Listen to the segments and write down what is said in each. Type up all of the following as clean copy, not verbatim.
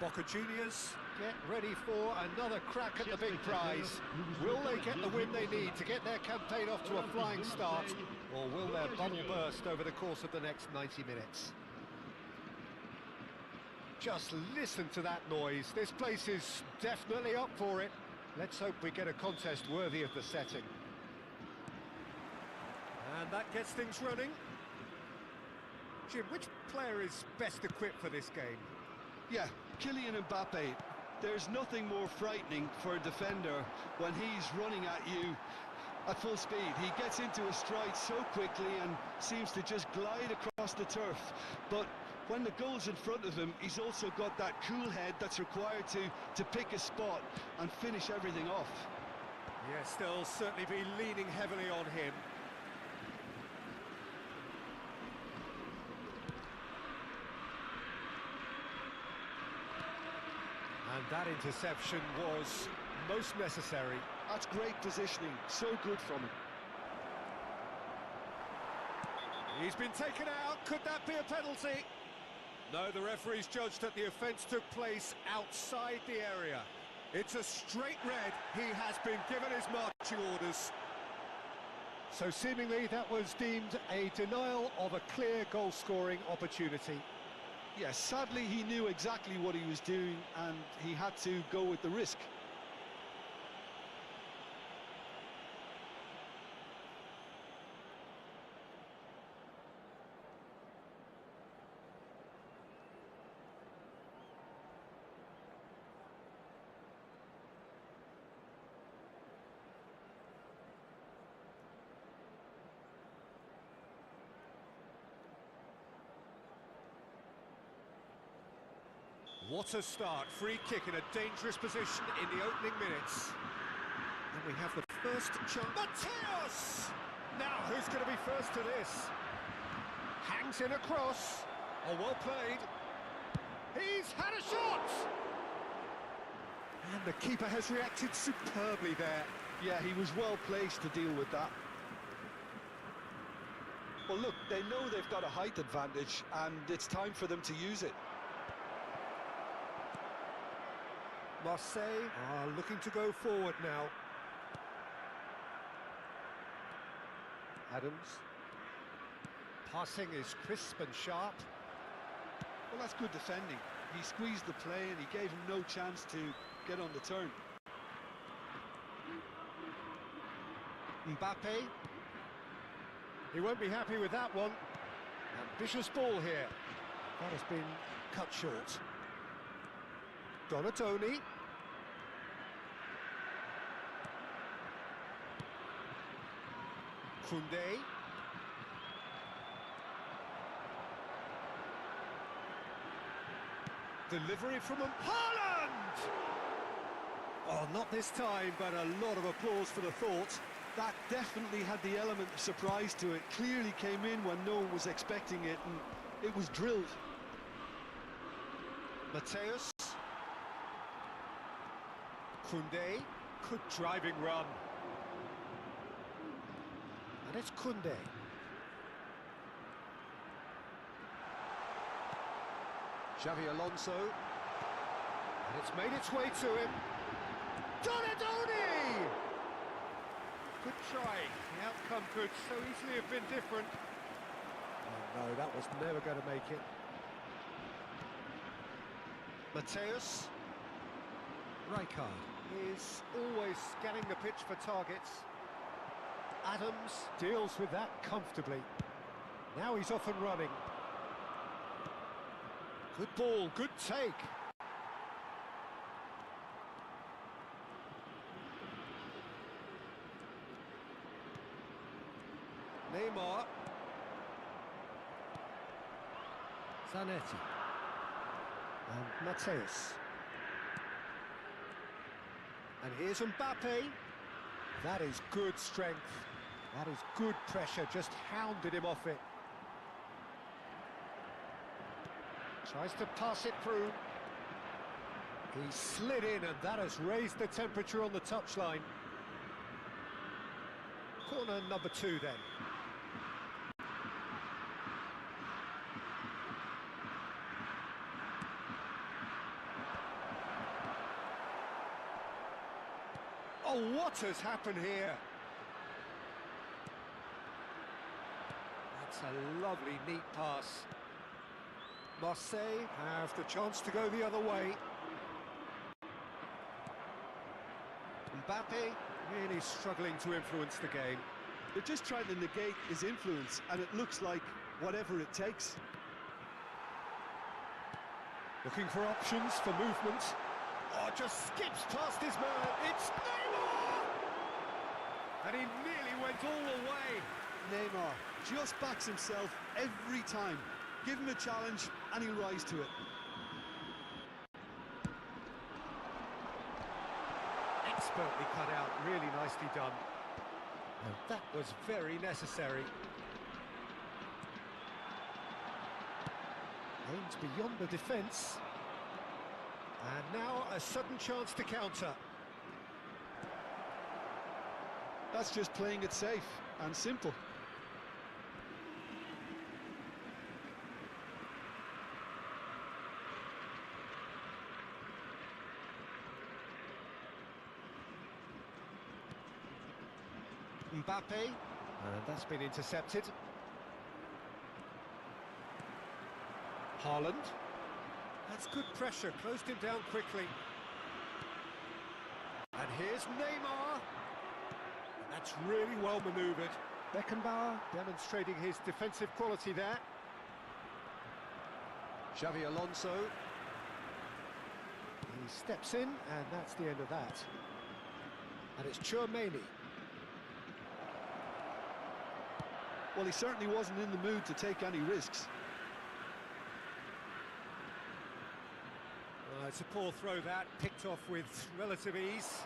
Boca Juniors get ready for another crack at the big prize. Will they get the win they need to get their campaign off to a flying start, or will their bubble burst over the course of the next 90 minutes? Just listen to that noise. This place is definitely up for it. Let's hope we get a contest worthy of the setting. And that gets things running. Jim, which player is best equipped for this game? Yeah, Kylian Mbappe. There's nothing more frightening for a defender when he's running at you at full speed. He gets into a stride so quickly and seems to just glide across the turf. But when the goal's in front of him, he's also got that cool head that's required to pick a spot and finish everything off. Yes, they'll certainly be leaning heavily on him. And that interception was most necessary. That's great positioning, so good from him. He's been taken out, could that be a penalty? No, the referee's judged that the offence took place outside the area. It's a straight red, he has been given his marching orders. So seemingly that was deemed a denial of a clear goal-scoring opportunity. Yes, sadly he knew exactly what he was doing and he had to go with the risk. What a start, free kick in a dangerous position in the opening minutes. And we have the first chance. Mateus! Now, who's going to be first to this? Hangs in a cross. Oh, well played. He's had a shot! And the keeper has reacted superbly there. Yeah, he was well placed to deal with that. Well, look, they know they've got a height advantage and it's time for them to use it. Marseille are looking to go forward now. Adams. Passing is crisp and sharp. Well, that's good defending. He squeezed the play and he gave him no chance to get on the turn. Mbappe. He won't be happy with that one. Ambitious ball here. That has been cut short. Donatoni. Koundé. Delivery from Haaland! Oh, not this time, but a lot of applause for the thought. That definitely had the element of surprise to it. Clearly came in when no one was expecting it, and it was drilled. Mateus. Koundé. Good driving run. And it's Koundé. Xavi Alonso. And it's made its way to him. Donatoni! Good try. The outcome could so easily have been different. Oh no, that was never going to make it. Mateus. Rijkaard is always scanning the pitch for targets. Adams deals with that comfortably. Now he's off and running. Good ball, good take. Neymar. Zanetti. And Mateus. And here's Mbappe. That is good strength. That is good pressure, just hounded him off it. Tries to pass it through. He slid in and that has raised the temperature on the touchline. Corner number 2 then. Oh, what has happened here? That's a lovely, neat pass. Marseille have the chance to go the other way. Mbappe really struggling to influence the game. They're just trying to negate his influence, and it looks like whatever it takes. Looking for options for movement. Oh, just skips past his man. It's Neymar! And he nearly went all the way. Neymar just backs himself every time. Give him a challenge and he'll rise to it. Expertly cut out, really nicely done. And that was very necessary. Aims beyond the defence. And now a sudden chance to counter. That's just playing it safe and simple. Mbappe, and that's been intercepted. Haaland, that's good pressure, closed him down quickly. And here's Neymar. That's really well manoeuvred. Beckenbauer demonstrating his defensive quality there. Xavi Alonso. He steps in, and that's the end of that. And it's Tchouaméni. Well, he certainly wasn't in the mood to take any risks. It's a poor throw that, picked off with relative ease.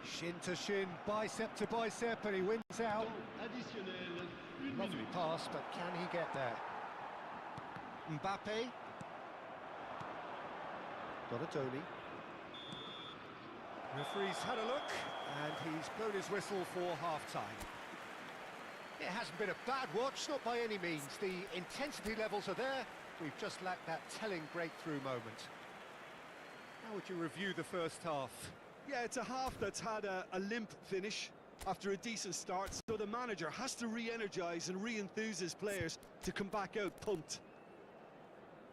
Shin to shin, bicep to bicep, and he wins out. Lovely pass, but can he get there? Mbappe. Donatoni. Referee's had a look, and he's blown his whistle for half-time. It hasn't been a bad watch, not by any means. The intensity levels are there. We've just lacked that telling breakthrough moment. How would you review the first half? Yeah, it's a half that's had a limp finish after a decent start, so the manager has to re-energise and re-enthuse his players to come back out pumped.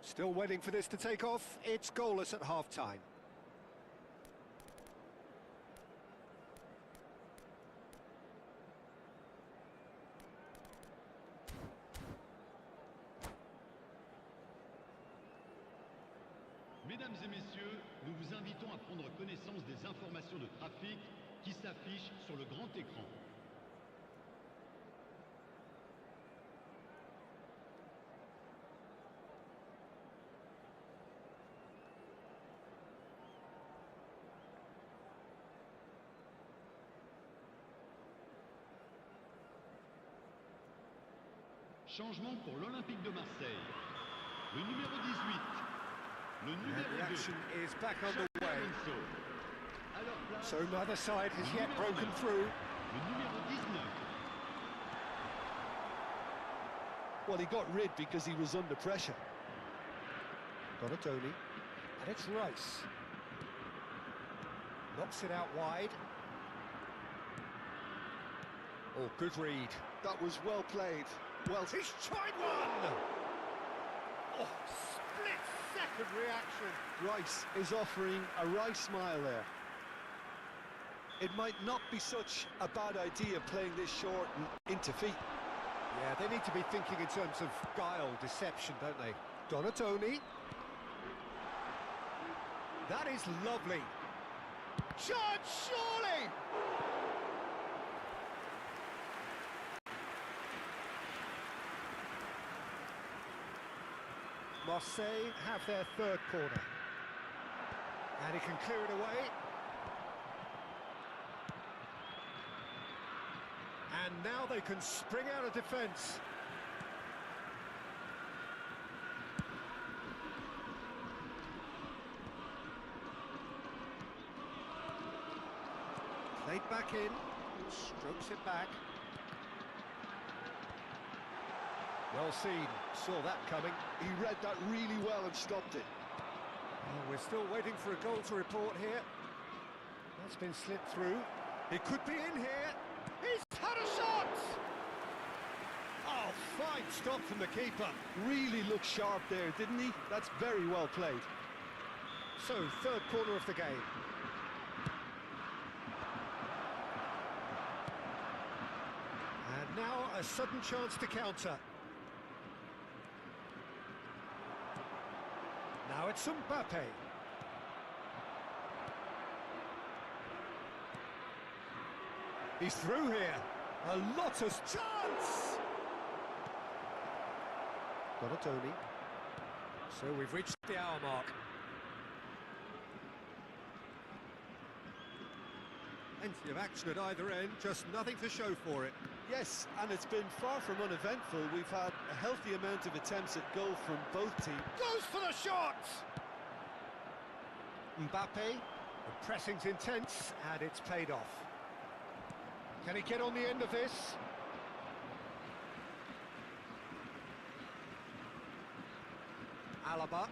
Still waiting for this to take off. It's goalless at half-time. Mesdames et messieurs, nous vous invitons à prendre connaissance des informations de trafic qui s'affichent sur le grand écran. Changement pour l'Olympique de Marseille. Le numéro 18. Le numéro the 2. action is back on the way. So neither side has yet broken through. Le numéro 19. Well, he got rid because he was under pressure. Donatoni, and it's Rice. Knocks it out wide. Oh, good read. That was well played. Well, He's tried one! Oh, split-second reaction. Rice is offering a right smile there. It might not be such a bad idea playing this short and into feet. Yeah, they need to be thinking in terms of guile, deception, don't they? Donatoni. That is lovely. Shot, surely! Marseille have their third corner. And he can clear it away. And now they can spring out of defence. Played back in, strokes it back. Well seen, saw that coming. He read that really well and stopped it. Well, we're still waiting for a goal to report here. That's been slipped through. It could be in here. He's had a shot! Oh, fine stop from the keeper. Really looked sharp there, didn't he? That's very well played. So, third corner of the game. And now a sudden chance to counter. Now it's Mbappe. He's through here. A Lotus chance! Donatoni. So we've reached the hour mark. Plenty of action at either end, just nothing to show for it. Yes, and it's been far from uneventful. We've had a healthy amount of attempts at goal from both teams. Goes for the shot! Mbappe, the pressing's intense, and it's paid off. Can he get on the end of this? Alaba.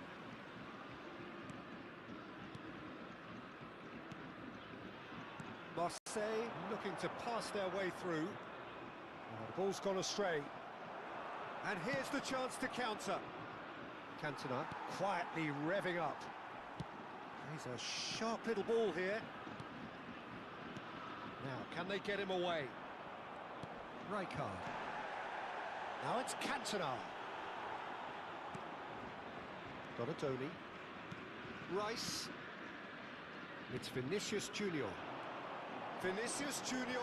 Marseille looking to pass their way through. Oh, the ball's gone astray. And here's the chance to counter. Cantona quietly revving up. He's a sharp little ball here. Now, can they get him away? Rijkaard. Now it's Cantona. Donatoni. Rice. It's Vinicius Junior. Vinicius Junior.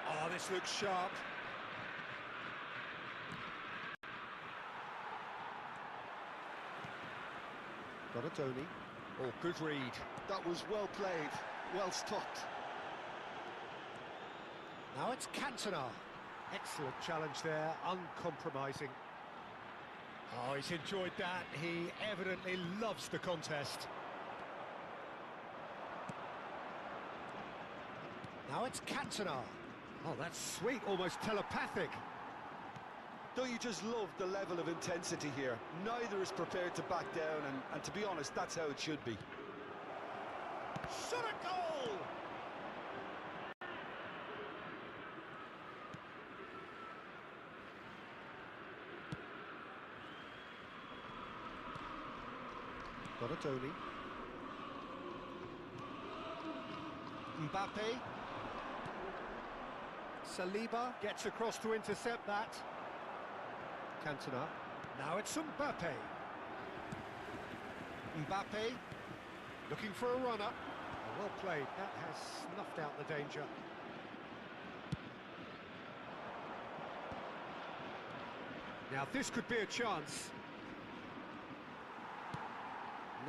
Oh, this looks sharp. Donatoni. Oh, good read. That was well played, well stopped. Now it's Cantona. Excellent challenge there, uncompromising. Oh, he's enjoyed that. He evidently loves the contest. Now it's Cantona. Oh, that's sweet, almost telepathic. Don't you just love the level of intensity here? Neither is prepared to back down, and to be honest, that's how it should be. Shot a goal! Donatoni. Mbappe. Saliba gets across to intercept that. Cantona. Now it's Mbappe. Mbappe looking for a runner. Oh, well played. That has snuffed out the danger. Now this could be a chance.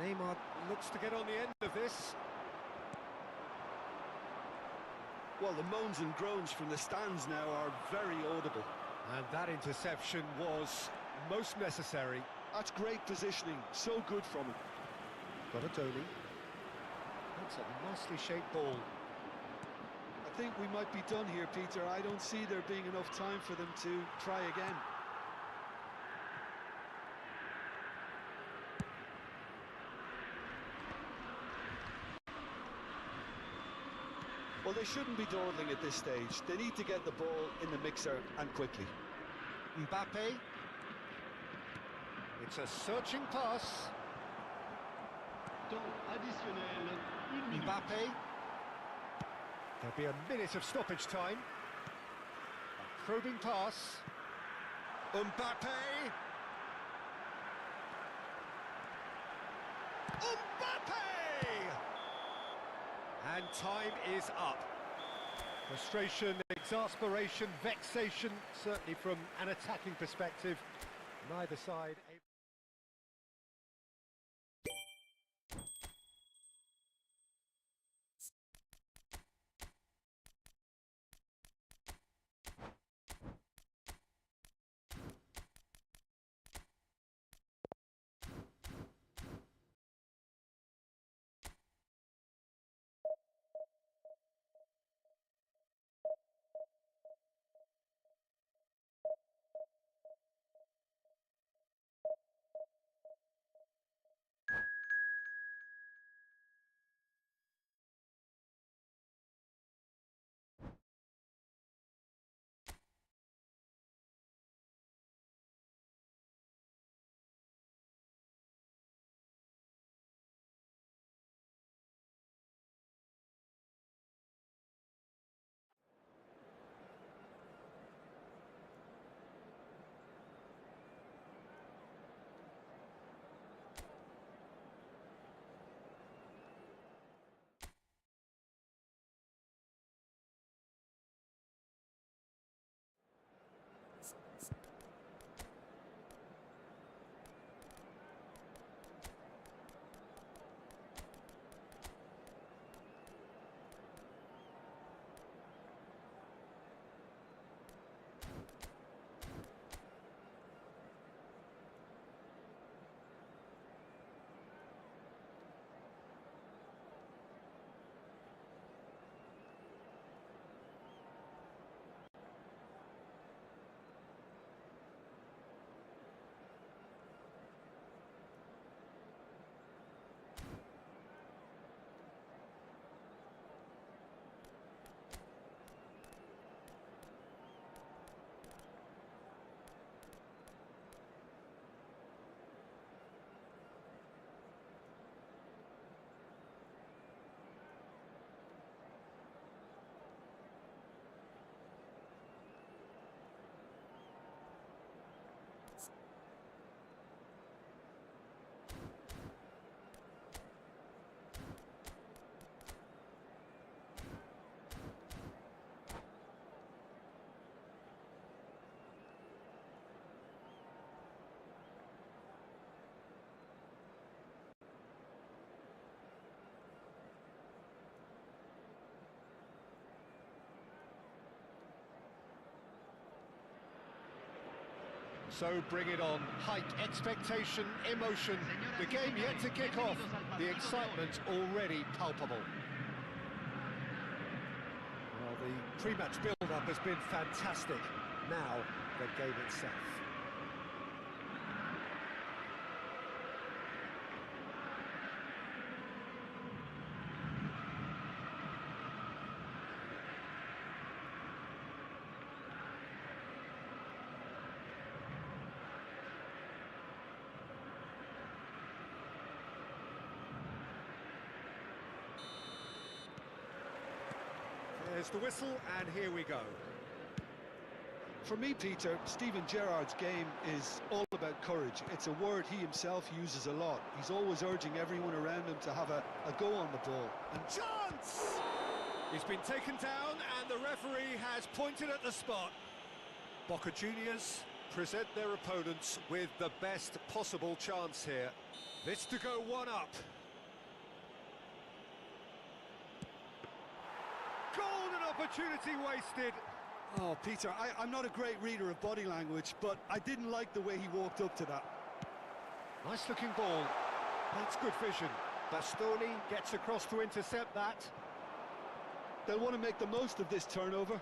Neymar looks to get on the end of this. Well, the moans and groans from the stands now are very audible. And that interception was most necessary. That's great positioning, so good from him. Donatoni. That's a nicely shaped ball. I think we might be done here, Peter. I don't see there being enough time for them to try again. Well, they shouldn't be dawdling at this stage. They need to get the ball in the mixer and quickly. Mbappe. It's a searching pass. Temps additionnel, 1 minute. Mbappe. There'll be a minute of stoppage time. A probing pass. Mbappe. Mbappe! And time is up. Frustration, exasperation, vexation, certainly from an attacking perspective. Neither side able So bring it on. Hype, expectation, emotion. The game yet to kick off. The excitement already palpable. Well, the pre-match build-up has been fantastic. Now, the game itself. There's the whistle, and here we go. For me, Peter, Steven Gerrard's game is all about courage. It's a word he himself uses a lot. He's always urging everyone around him to have a go on the ball. And chance! He's been taken down, and the referee has pointed at the spot. Boca Juniors present their opponents with the best possible chance here. This to go one up. Golden opportunity wasted. Oh, Peter, I'm not a great reader of body language, but I didn't like the way he walked up to that. Nice looking ball. That's good vision. Bastoni gets across to intercept that. They'll want to make the most of this turnover.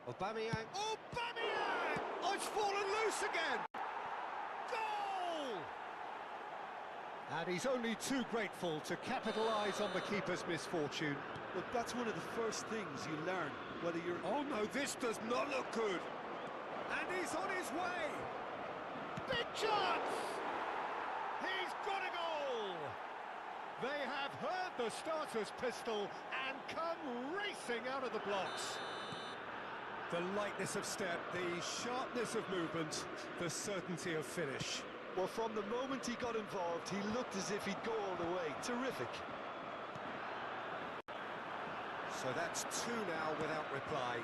Aubameyang. Aubameyang! Oh, it's fallen loose again. Goal! And he's only too grateful to capitalise on the keeper's misfortune. Look, that's one of the first things you learn, whether you're... Oh no, this does not look good. And he's on his way. Big chance! He's got a goal! They have heard the starter's pistol and come racing out of the blocks. The lightness of step, the sharpness of movement, the certainty of finish. Well, from the moment he got involved, he looked as if he'd go all the way. Terrific. So that's two now without reply.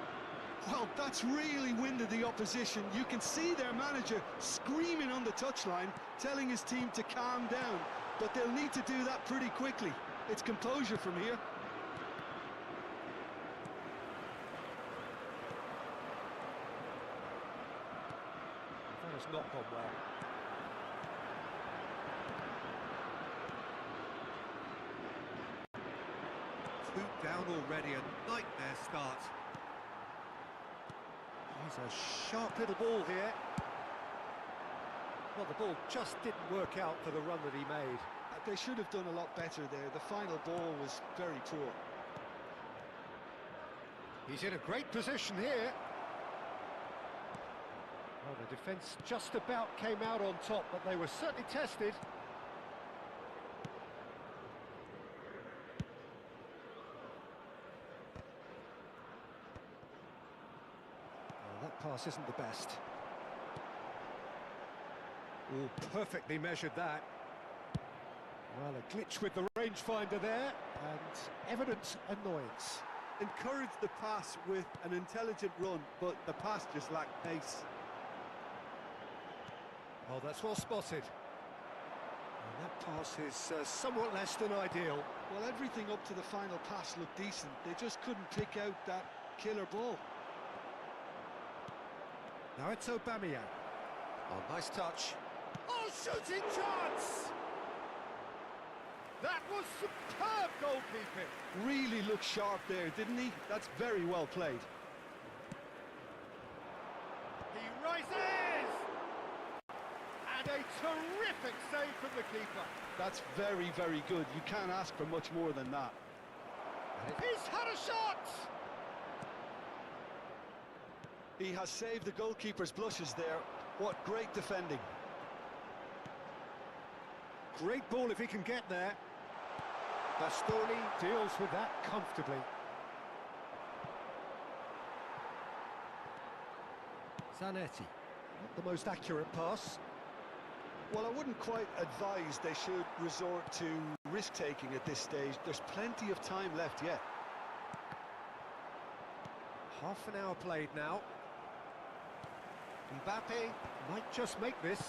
Well, that's really winded the opposition. You can see their manager screaming on the touchline, telling his team to calm down. But they'll need to do that pretty quickly. It's composure from here. That has not gone well. Two down already, a nightmare start. He's a sharp little ball here. Well, the ball just didn't work out for the run that he made. They should have done a lot better there. The final ball was very poor. He's in a great position here. Well, the defence just about came out on top, but they were certainly tested. Well, that pass isn't the best. Oh, perfectly measured that. Well, a glitch with the rangefinder there, and evident annoyance. Encouraged the pass with an intelligent run, but the pass just lacked pace. Oh, that's well spotted. And that pass is somewhat less than ideal. Well, everything up to the final pass looked decent. They just couldn't pick out that killer ball. Now it's Aubameyang. Oh, nice touch. Oh, shooting chance! That was superb goalkeeping. Really looked sharp there, didn't he? That's very well played. He rises! And a terrific save from the keeper. That's very, very good. You can't ask for much more than that. He's had a shot! He has saved the goalkeeper's blushes there. What great defending. Great ball if he can get there. Bastoni deals with that comfortably. Zanetti, not the most accurate pass. Well, I wouldn't quite advise they should resort to risk-taking at this stage. There's plenty of time left yet. Half an hour played now. Mbappe might just make this.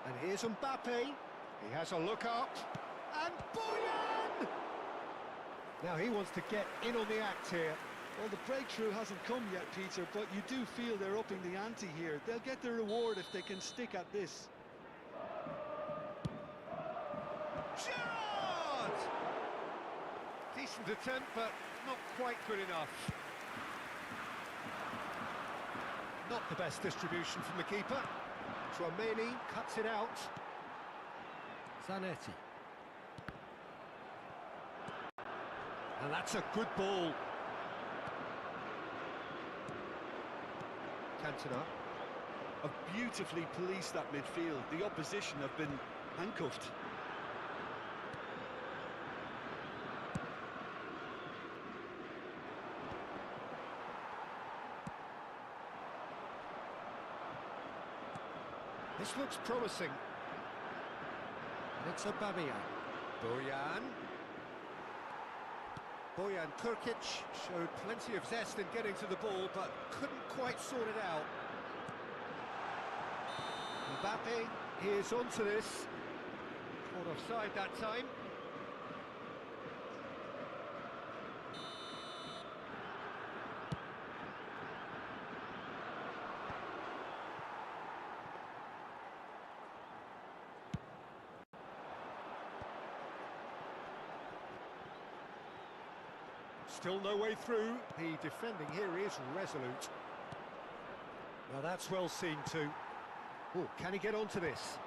And here's Mbappe. He has a look up. And Boyan! Now he wants to get in on the act here. Well, the breakthrough hasn't come yet, Peter, but you do feel they're upping the ante here. They'll get their reward if they can stick at this. Gerrard! Decent attempt, but not quite good enough. Not the best distribution from the keeper. Tchouaméni cuts it out. Zanetti. And that's a good ball. Cantona. Have beautifully policed that midfield. The opposition have been handcuffed. This looks promising. And it's Aubameyang. Bojan Krkic showed plenty of zest in getting to the ball, but couldn't quite sort it out. Mbappe is onto this. Caught offside that time. Still no way through. The defending here is resolute. Now that's well seen too. Oh, can he get onto this?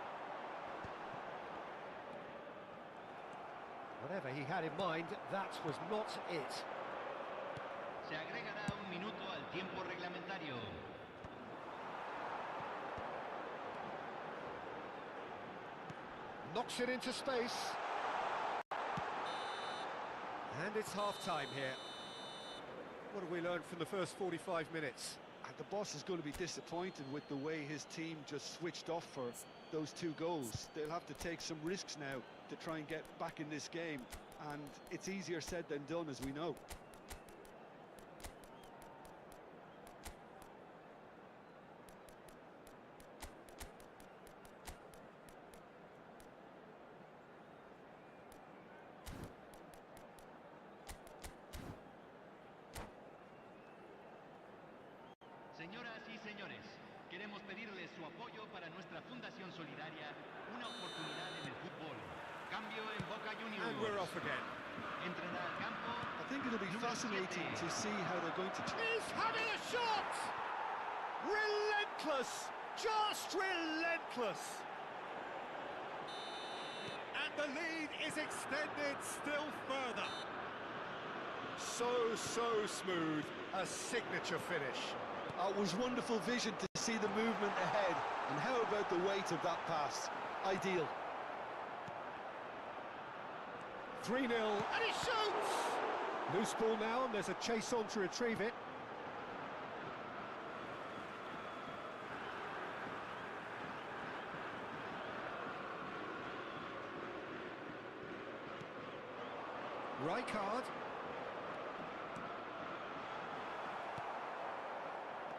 Whatever he had in mind, that was not it. Se agregará un minuto al tiempo reglamentario. Knocks it into space. And it's half-time here. What have we learned from the first 45 minutes? And the boss is going to be disappointed with the way his team just switched off for those 2 goals. They'll have to take some risks now to try and get back in this game. And it's easier said than done, as we know. Señoras y señores, queremos pedirles su apoyo para nuestra fundación solidaria, una oportunidad en el fútbol. Cambio en Boca Juniors. And we're off again. Entrará al campo. I think it'll be fascinating to see how they're going to... He's having a shot! Relentless! Just relentless! And the lead is extended still further. So smooth. A signature finish. It was wonderful vision to see the movement ahead. And how about the weight of that pass? Ideal. 3-0, and he shoots! Loose ball now, and there's a chase on to retrieve it. Rijkaard.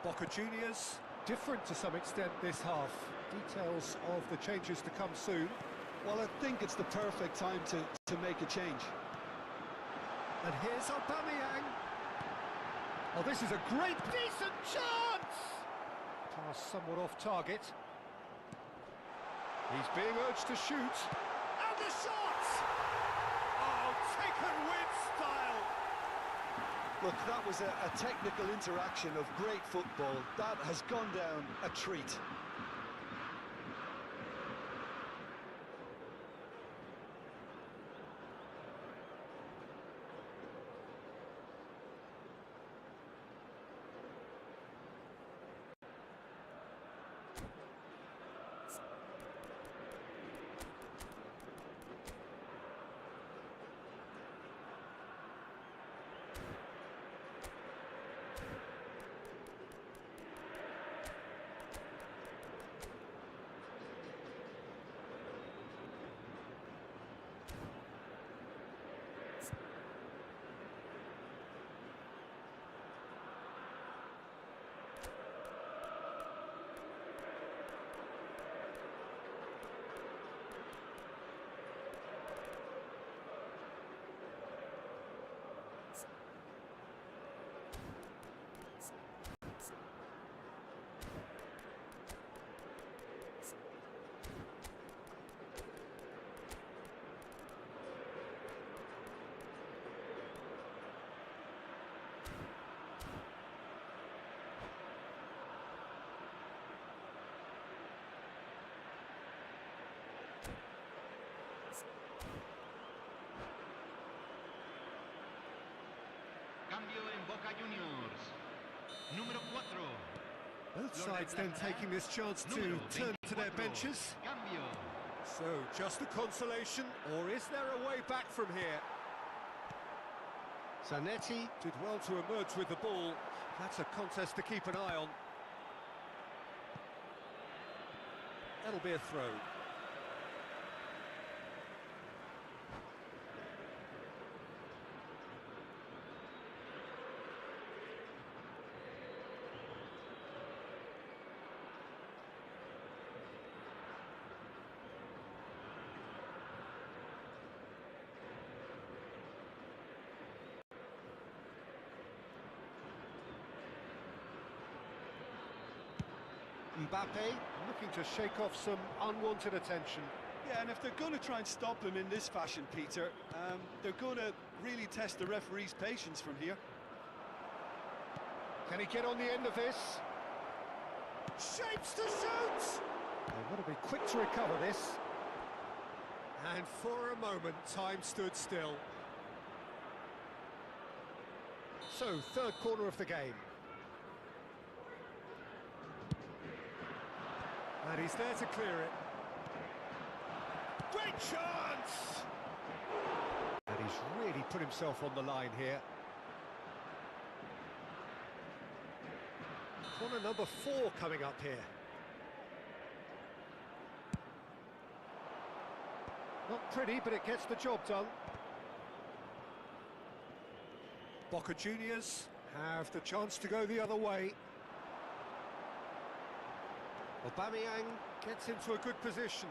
Boca Juniors, different to some extent this half. Details of the changes to come soon. Well, I think it's the perfect time to make a change. And here's Aubameyang. Oh, this is a great, decent chance! Pass somewhat off target. He's being urged to shoot. And the shot! Oh, taken with style! Look, that was a technical interaction of great football. That has gone down a treat. Cambio en Boca Juniors. Número 4. Both sides then taking this chance to turn to their benches. Cambio. So, just a consolation, or is there a way back from here? Zanetti did well to emerge with the ball. That's a contest to keep an eye on. That'll be a throw. Mbappe looking to shake off some unwanted attention. Yeah, and if they're going to try and stop him in this fashion, Peter, they're going to really test the referee's patience from here. Can he get on the end of this? Shapes to shoot! They've got to be quick to recover this. And for a moment, time stood still. So, third corner of the game. And he's there to clear it. Great chance! And he's really put himself on the line here. Corner number 4 coming up here. Not pretty, but it gets the job done. Boca Juniors have the chance to go the other way. Aubameyang gets into a good position.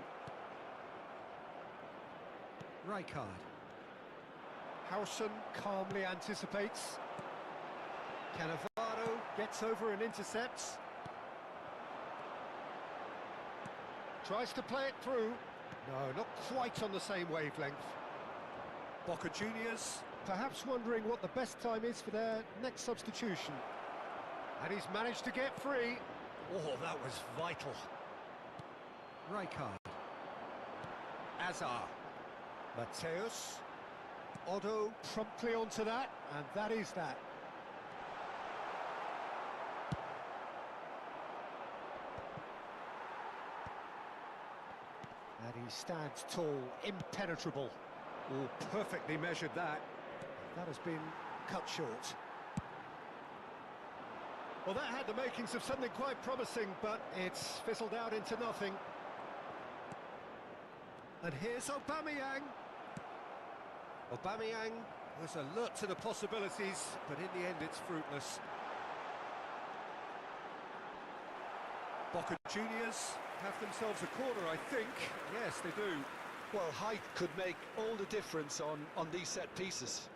Rijkaard. Howson calmly anticipates. Cannavaro gets over and intercepts. Tries to play it through. No, not quite on the same wavelength. Boca Juniors perhaps wondering what the best time is for their next substitution. And he's managed to get free. Oh, that was vital. Rijkaard. Azar. Mateus. Otto promptly onto that, and that is that. And he stands tall, impenetrable. Oh, perfectly measured that. That has been cut short. Well, that had the makings of something quite promising, but it's fizzled out into nothing. And here's Aubameyang. Aubameyang was alert to the possibilities, but in the end it's fruitless. Boca Juniors have themselves a corner, I think. Yes, they do. Well, height could make all the difference on these set pieces.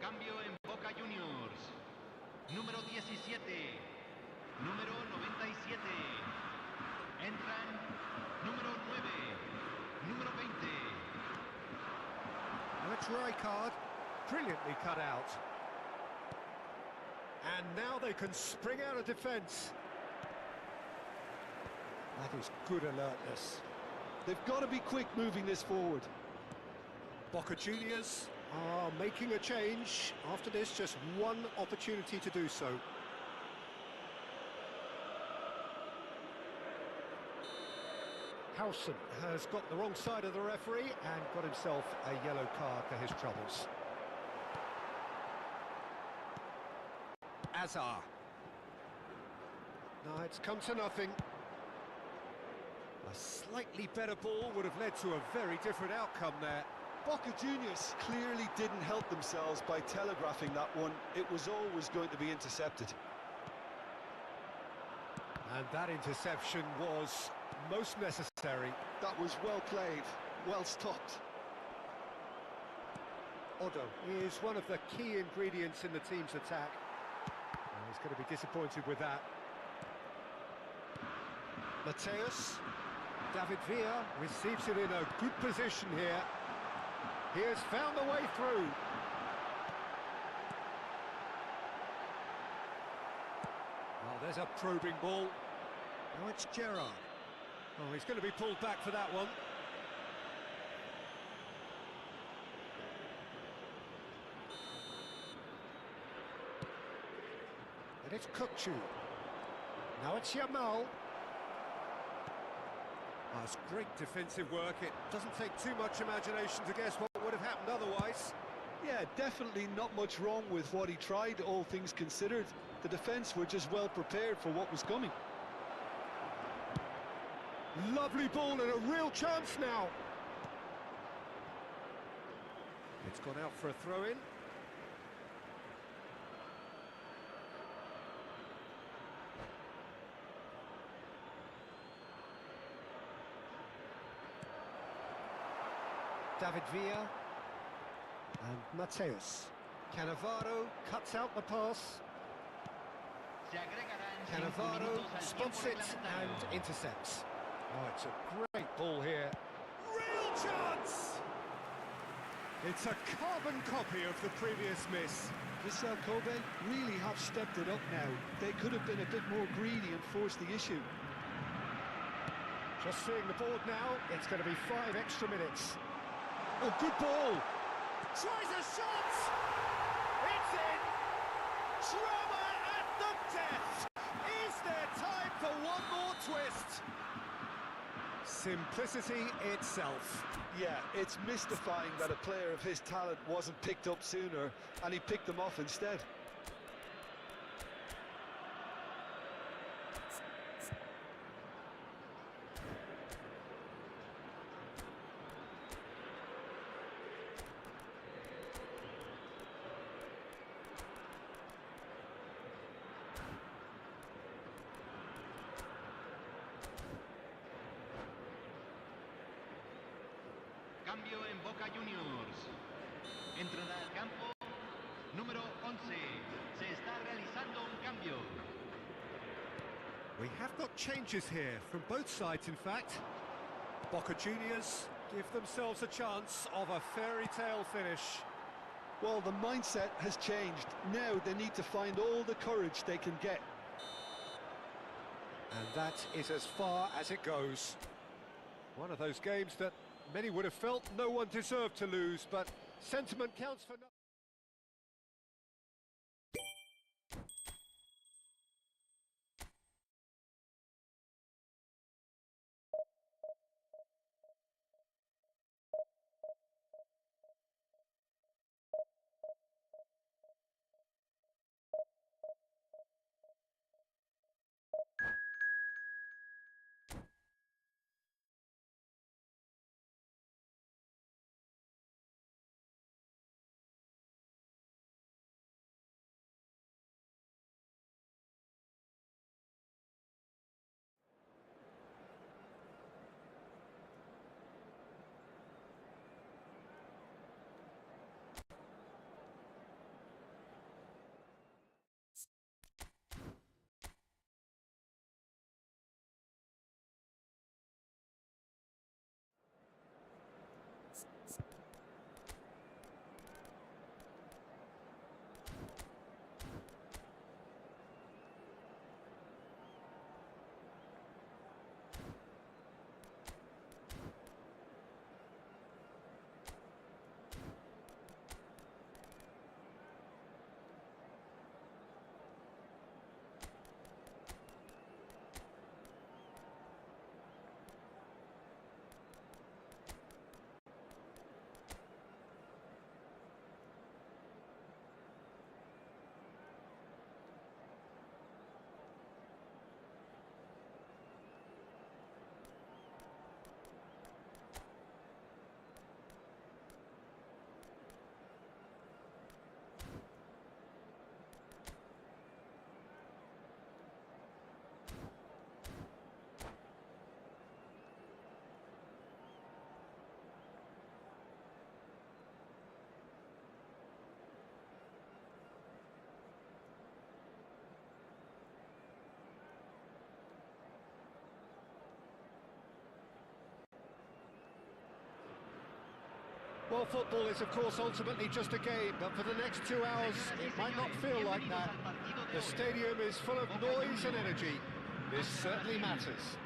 Cambio en Boca Juniors. Número 17. Número 97. Entran número 9. Número 20. That's Rijkaard. Brilliantly cut out. And now they can spring out of defence. That is good alertness. They've got to be quick moving this forward. Boca Juniors are making a change. After this, just one opportunity to do so. Howson has got the wrong side of the referee and got himself a yellow card for his troubles. Azar. No, it's come to nothing. A slightly better ball would have led to a very different outcome there. Boca Juniors clearly didn't help themselves by telegraphing that one. It was always going to be intercepted. And that interception was most necessary. That was well played, well stopped. Otto is one of the key ingredients in the team's attack. And he's going to be disappointed with that. Mateus. David Villa receives it in a good position here. He has found the way through. Oh, there's a probing ball. Now it's Gerrard. Oh, he's going to be pulled back for that one. And it's Kukçu. Now it's Yamal. Oh, it's great defensive work. It doesn't take too much imagination to guess what would have happened otherwise. Yeah, definitely not much wrong with what he tried, all things considered. The defence were just well prepared for what was coming. Lovely ball and a real chance now. It's gone out for a throw-in. David Villa and Mateus. Cannavaro cuts out the pass. Cannavaro spots it and intercepts. Oh, it's a great ball here. Real chance! It's a carbon copy of the previous miss. Vissel Kobe really have stepped it up now. They could have been a bit more greedy and forced the issue. Just seeing the board now, it's going to be 5 extra minutes. Oh, good ball! Tries a shot! It's in! Drama at the death! Is there time for one more twist? Simplicity itself. Yeah, it's mystifying that a player of his talent wasn't picked up sooner, and he picked them off instead. Cambio en Boca Juniors. Entrará al campo número 11. Se está realizando un cambio. We have got changes here from both sides, in fact. Boca Juniors give themselves a chance of a fairy tale finish. Well, the mindset has changed. Now they need to find all the courage they can get. And that is as far as it goes. One of those games that many would have felt no one deserved to lose, but sentiment counts for nothing. Well, football is, of course, ultimately just a game, but for the next 2 hours, it might not feel like that. The stadium is full of noise and energy. This certainly matters.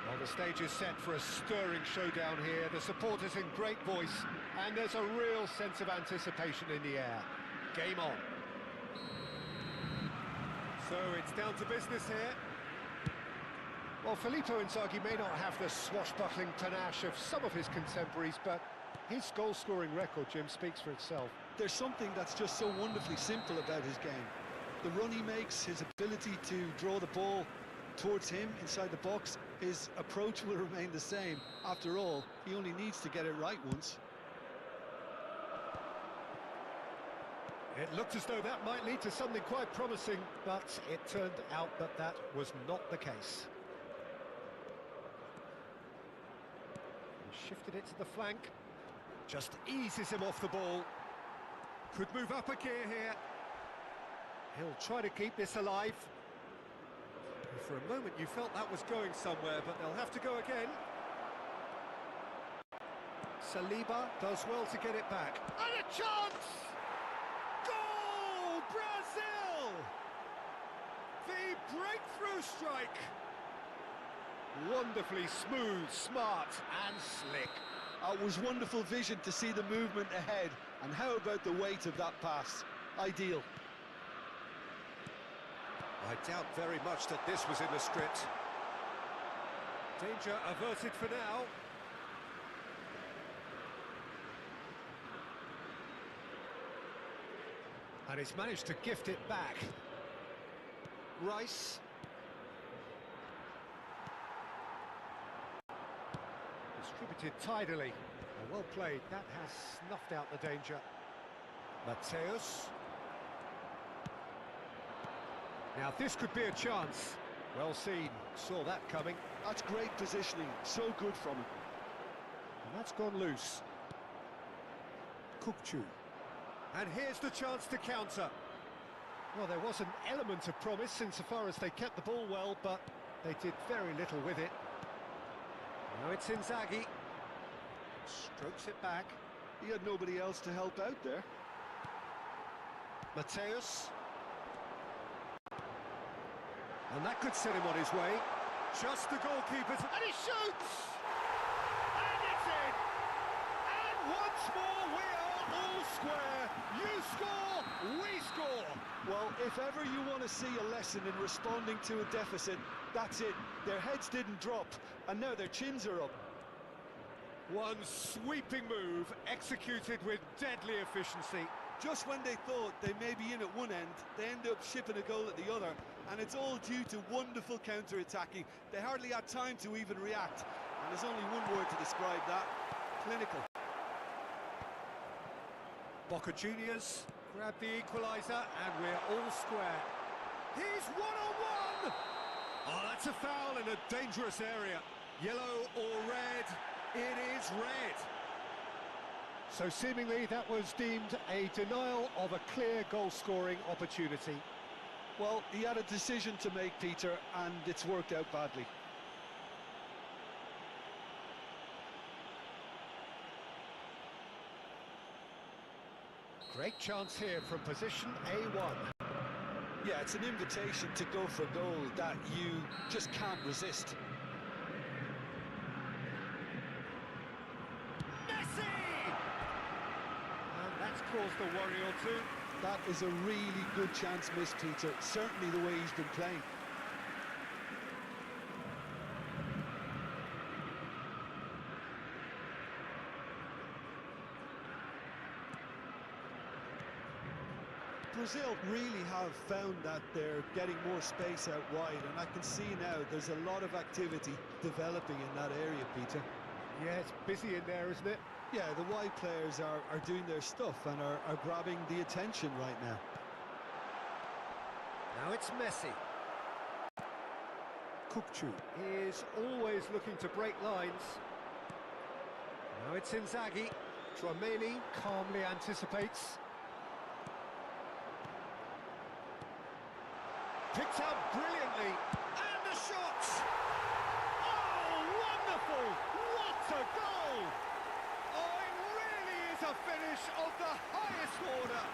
Well, the stage is set for a stirring showdown here. The supporters in great voice, and there's a real sense of anticipation in the air. Game on. So it's down to business here. Well, Filippo Inzaghi may not have the swashbuckling panache of some of his contemporaries, but his goal-scoring record, Jim, speaks for itself. There's something that's just so wonderfully simple about his game. The run he makes, his ability to draw the ball towards him inside the box, his approach will remain the same. After all, he only needs to get it right once. It looked as though that might lead to something quite promising, but it turned out that that was not the case. He shifted it to the flank, just eases him off the ball. Could move up a gear here. He'll try to keep this alive. For a moment you felt that was going somewhere, but they'll have to go again. Saliba does well to get it back. And a chance! Goal! Brazil! The breakthrough strike! Wonderfully smooth, smart and slick. It was wonderful vision to see the movement ahead. And how about the weight of that pass? Ideal. I doubt very much that this was in the script. Danger averted for now. And he's managed to gift it back. Rice. Distributed tidily. Well played. That has snuffed out the danger. Mateus. Now this could be a chance. Well seen. Saw that coming. That's great positioning. So good from him. And that's gone loose. Kukçu. And here's the chance to counter. Well, there was an element of promise insofar as they kept the ball well, but they did very little with it. Now it's Inzaghi. Strokes it back. He had nobody else to help out there. Mateus. And that could set him on his way. Just the goalkeeper's... And he shoots! And it's in! And once more we are all square. You score, we score. Well, if ever you want to see a lesson in responding to a deficit, that's it. Their heads didn't drop, and now their chins are up. One sweeping move, executed with deadly efficiency. Just when they thought they may be in at one end, they end up shipping a goal at the other, and it's all due to wonderful counter-attacking. They hardly had time to even react, and there's only one word to describe that: clinical. Boca Juniors grab the equaliser, and we're all square. He's one-on-one! Oh, that's a foul in a dangerous area. Yellow or red? It is red. So seemingly that was deemed a denial of a clear goal-scoring opportunity. Well, he had a decision to make, Peter, and it's worked out badly. Great chance here from position A1. Yeah, it's an invitation to go for a goal that you just can't resist. Caused a worry or two. That is a really good chance missed, Peter. Certainly the way he's been playing. Brazil really have found that they're getting more space out wide, and I can see now there's a lot of activity developing in that area, Peter. Yeah, it's busy in there, isn't it? Yeah, the wide players are doing their stuff and are grabbing the attention right now. Now it's Messi. Kukçu is always looking to break lines. Now it's Inzaghi. Tchouaméni calmly anticipates. Picked out brilliantly. And the shot! Oh, wonderful! What a goal! is a finish of the highest order.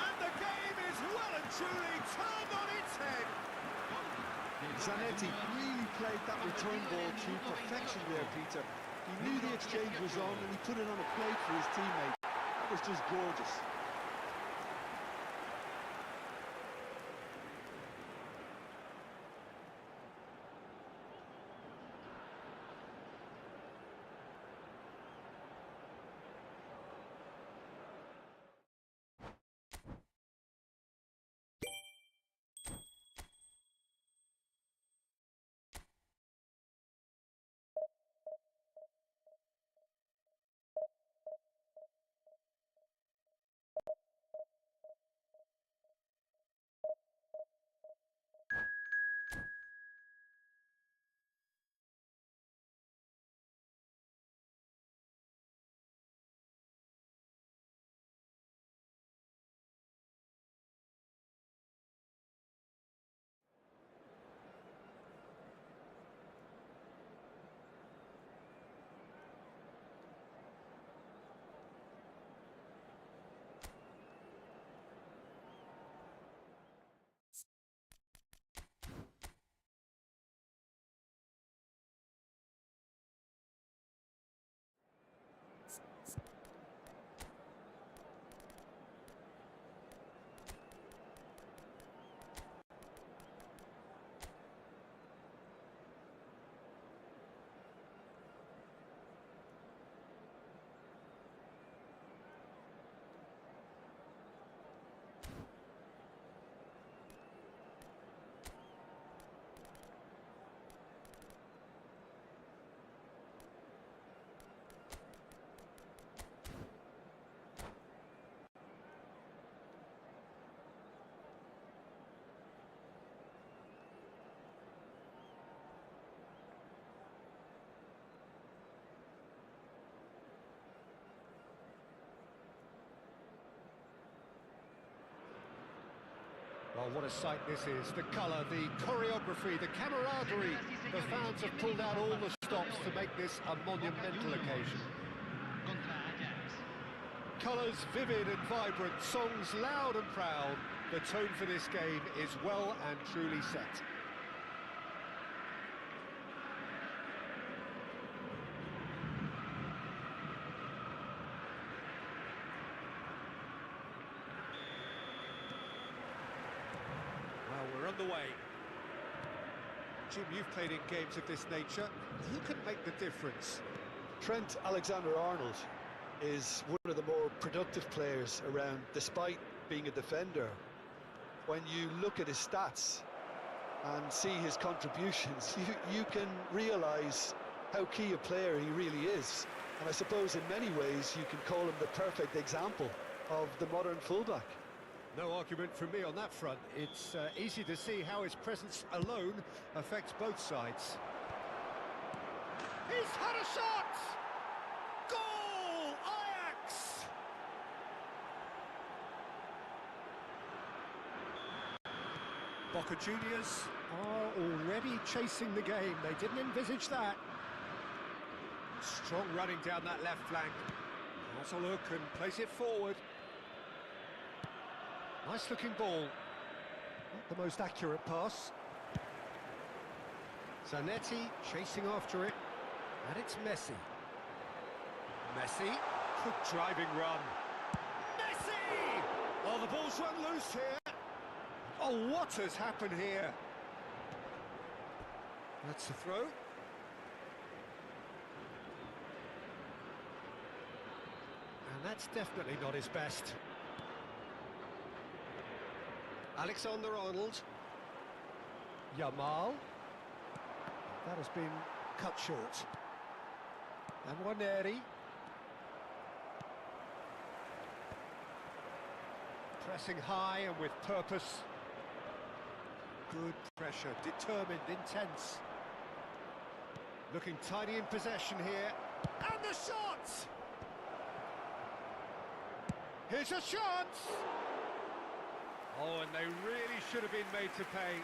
And the game is well and truly turned on its head. Zanetti really played that return ball to perfection there, Peter. He knew the exchange was on and he put it on a plate for his teammate. That was just gorgeous. Well, what a sight this is. The colour, the choreography, the camaraderie. The fans have pulled out all the stops to make this a monumental occasion. Colours vivid and vibrant, songs loud and proud. The tone for this game is well and truly set. We're underway. Jim, you've played in games of this nature. Who can make the difference? Trent Alexander-Arnold is one of the more productive players around, despite being a defender. When you look at his stats and see his contributions, you can realise how key a player he really is. And I suppose in many ways you can call him the perfect example of the modern fullback. No argument from me on that front. It's easy to see how his presence alone affects both sides. He's had a shot! Goal! Ajax! Boca Juniors are already chasing the game. They didn't envisage that. Strong running down that left flank. Has a look and plays it forward. Nice looking ball. Not the most accurate pass. Zanetti chasing after it. And it's Messi. Messi. Good driving run. Messi! Oh, the ball's run loose here. Oh, what has happened here? That's the throw. And that's definitely not his best. Alexander-Arnold. Yamal. That has been cut short. And Waneri. Pressing high and with purpose. Good pressure, determined, intense. Looking tidy in possession here. And the shot! Here's a chance! Oh, and they really should have been made to pay.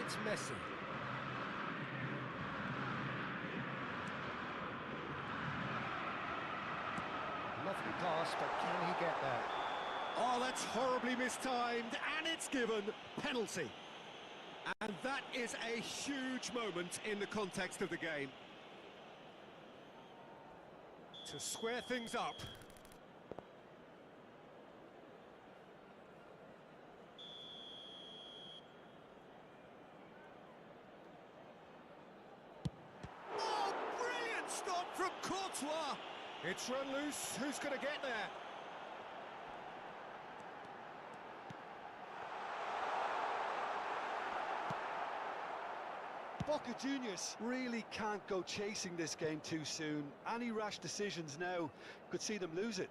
it's Messi. Lovely pass, but can he get there? Oh, that's horribly mistimed, and it's given penalty. And that is a huge moment in the context of the game. To square things up. Oh, brilliant stop from Courtois. It's run loose. Who's going to get there? Boca Juniors really can't go chasing this game too soon. Any rash decisions now could see them lose it.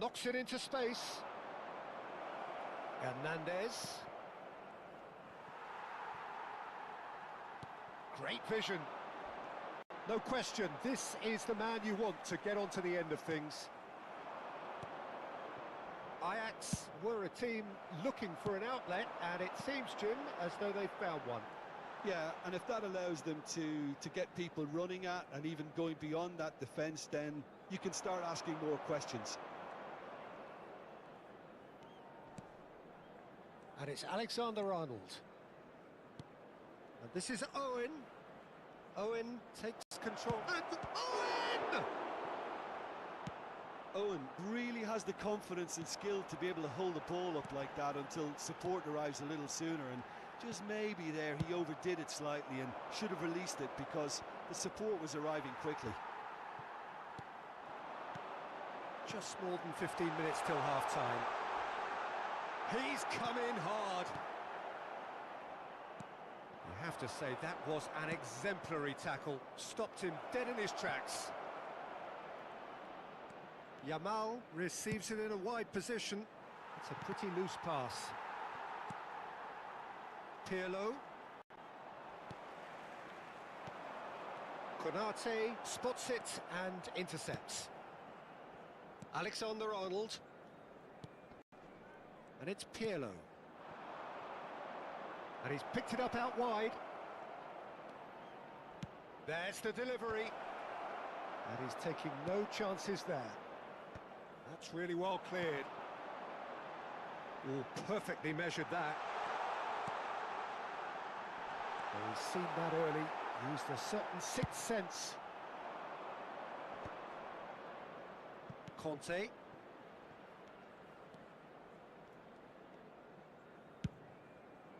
Knocks it into space. Hernandez. Great vision. No question, this is the man you want to get onto the end of things. Ajax were a team looking for an outlet, and it seems, Jim, as though they've found one. Yeah, and if that allows them to get people running at and even going beyond that defence, then you can start asking more questions. And it's Alexander-Arnold. And this is Owen. Owen takes control. And Owen! Owen really has the confidence and skill to be able to hold the ball up like that until support arrives a little sooner, and just maybe there he overdid it slightly and should have released it because the support was arriving quickly. Just more than 15 minutes till half-time. He's come in hard. You have to say that was an exemplary tackle. Stopped him dead in his tracks. Yamal receives it in a wide position. It's a pretty loose pass. Pirlo. Konate spots it and intercepts. Alexander-Arnold. And it's Pirlo. And he's picked it up out wide. There's the delivery. And he's taking no chances there. That's really well cleared. Oh, perfectly measured that. Well, he's seen that early, used a certain sixth sense. Conte.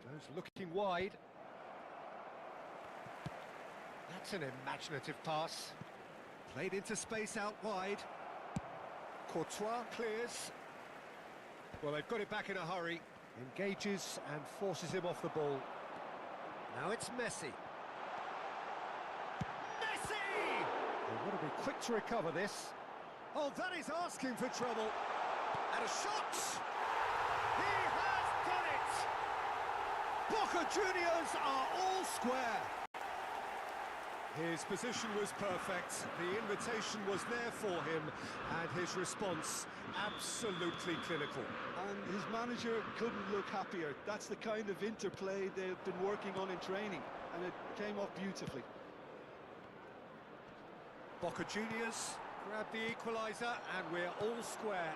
Goes looking wide. That's an imaginative pass. Played into space out wide. Courtois clears. Well, they've got it back in a hurry. Engages and forces him off the ball. Now it's Messi. Messi! They want to be quick to recover this. Oh, that is asking for trouble. And a shot! He has done it! Boca Juniors are all square. His position was perfect, the invitation was there for him, and his response absolutely clinical. And his manager couldn't look happier. That's the kind of interplay they've been working on in training, and it came off beautifully. Boca Juniors grab the equaliser, and we're all square.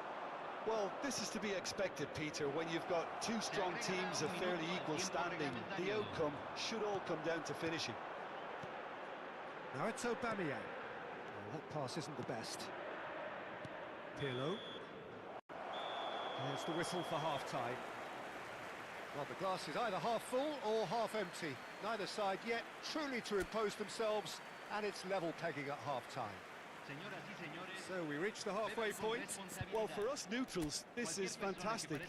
Well, this is to be expected, Peter. When you've got two strong teams of fairly equal standing, the outcome should all come down to finishing. Now it's Aubameyang. Well, that pass isn't the best. Pirlo. There's the whistle for half-time. Well, the glass is either half full or half empty. Neither side yet truly to impose themselves, and it's level pegging at half-time. So we reach the halfway point. Well, for us neutrals, this is fantastic.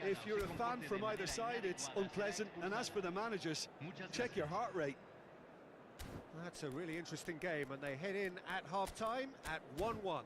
If you're a fan from either side, it's unpleasant. And as for the managers, check your heart rate. That's a really interesting game, and they head in at half-time at 1-1.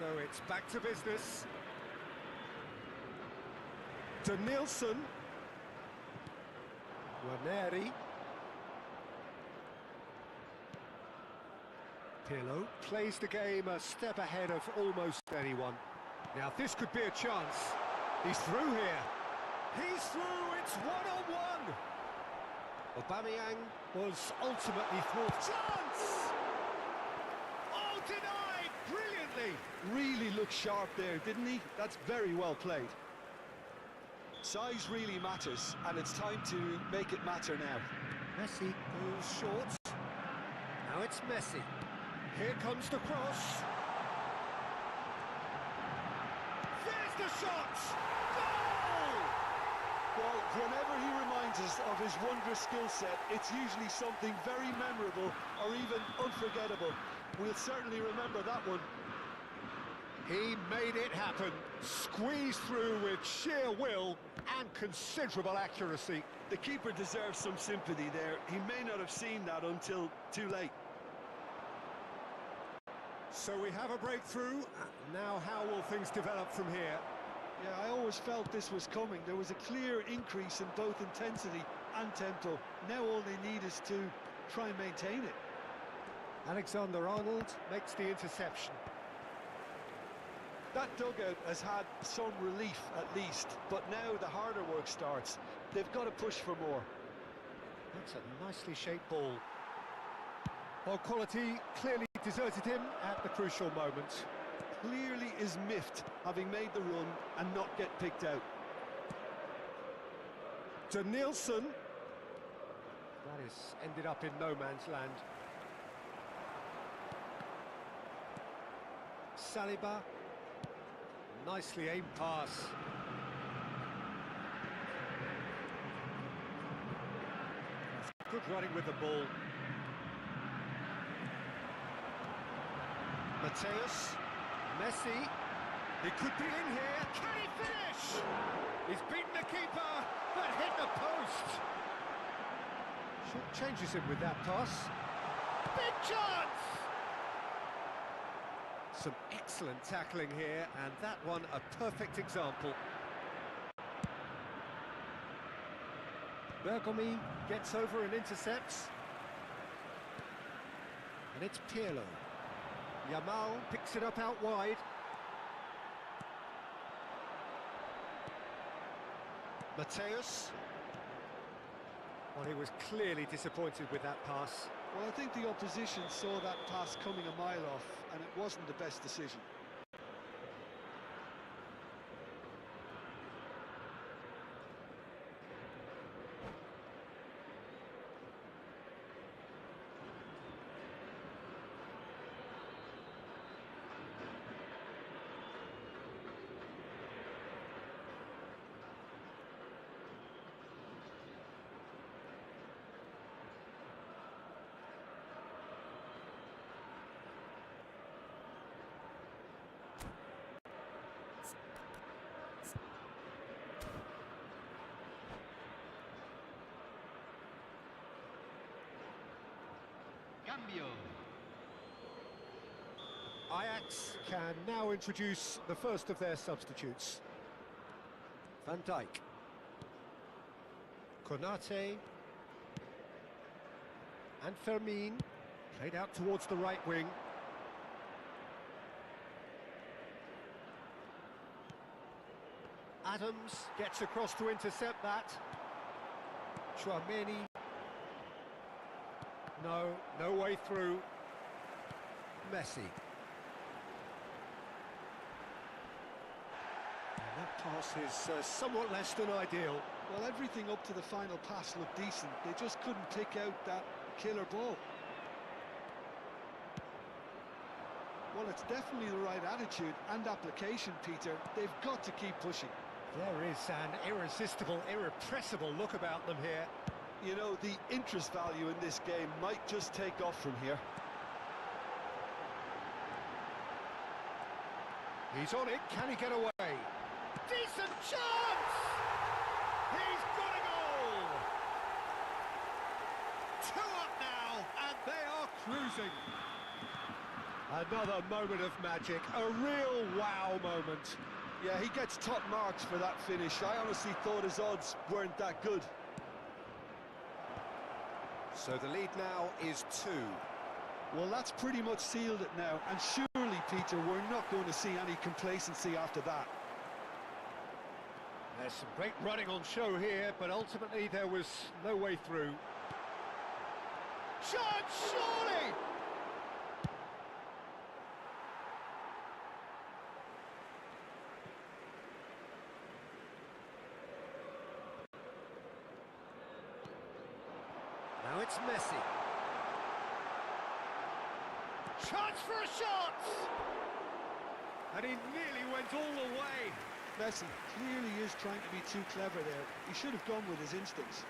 So it's back to business. Danielson. Ranieri. Pirlo plays the game a step ahead of almost anyone. Now this could be a chance. He's through here. He's through, it's one-on-one. Aubameyang was ultimately thwarted. Chance! Oh, denied brilliantly. Really looked sharp there, didn't he? That's very well played. Size really matters, and it's time to make it matter now. Messi goes short. Now it's Messi. Here comes the cross. There's the shot! Goal! Well, whenever he reminds us of his wondrous skill set, it's usually something very memorable or even unforgettable. We'll certainly remember that one. He made it happen. Squeezed through with sheer will and considerable accuracy. The keeper deserves some sympathy there. He may not have seen that until too late. So we have a breakthrough. Now how will things develop from here? Yeah, I always felt this was coming. There was a clear increase in both intensity and tempo. Now all they need is to try and maintain it. Alexander-Arnold makes the interception. That dugout has had some relief at least, but now the harder work starts. They've got to push for more. That's a nicely shaped ball. Well, quality clearly deserted him at the crucial moment. Clearly is miffed, having made the run and not get picked out. Danielson. That has ended up in no man's land. Saliba. Nicely aimed pass. Good running with the ball. Mateus. Messi. He could be in here. Can he finish? He's beaten the keeper, but hit the post. Short changes him with that pass. Big chance! Some excellent tackling here, and that one a perfect example. Bergomi gets over and intercepts. And it's Pirlo. Yamal picks it up out wide. Mateus. Well, he was clearly disappointed with that pass. Well, I think the opposition saw that pass coming a mile off, and it wasn't the best decision. Cambio. Ajax can now introduce the first of their substitutes. Van Dijk. Konate. And Fermin. Played out towards the right wing. Adams gets across to intercept that. Chouameni. No way through. Messi. And that pass is somewhat less than ideal. Well, everything up to the final pass looked decent. They just couldn't pick out that killer ball. Well, it's definitely the right attitude and application, Peter. They've got to keep pushing. There is an irresistible, irrepressible look about them here. You know, the interest value in this game might just take off from here. He's on it, can he get away? Decent chance! He's got a goal! 2 up now, and they are cruising. Another moment of magic, a real wow moment. Yeah, he gets top marks for that finish. I honestly thought his odds weren't that good. So the lead now is 2. Well, that's pretty much sealed it now, and surely, Peter, we're not going to see any complacency after that. There's some great running on show here, but ultimately there was no way through. Shot, surely! Now it's Messi. Chance for a shot! And he nearly went all the way. Messi clearly is trying to be too clever there. He should have gone with his instincts.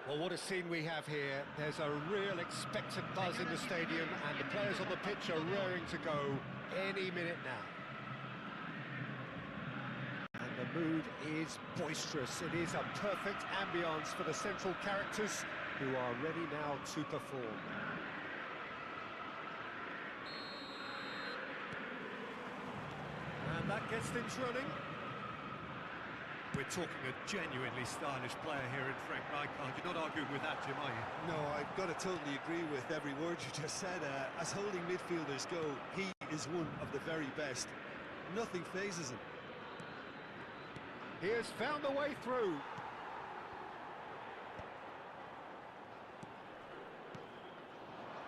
Well, what a scene we have here. There's a real expectant buzz in the stadium, and the players on the pitch are raring to go any minute now. And the mood is boisterous. It is a perfect ambience for the central characters who are ready now to perform. And that gets things running. We're talking a genuinely stylish player here in Frank Rijkaard. You're not arguing with that, Jim, are you? No, I've got to totally agree with every word you just said. As holding midfielders go, he is one of the very best. Nothing phases him. He has found a way through.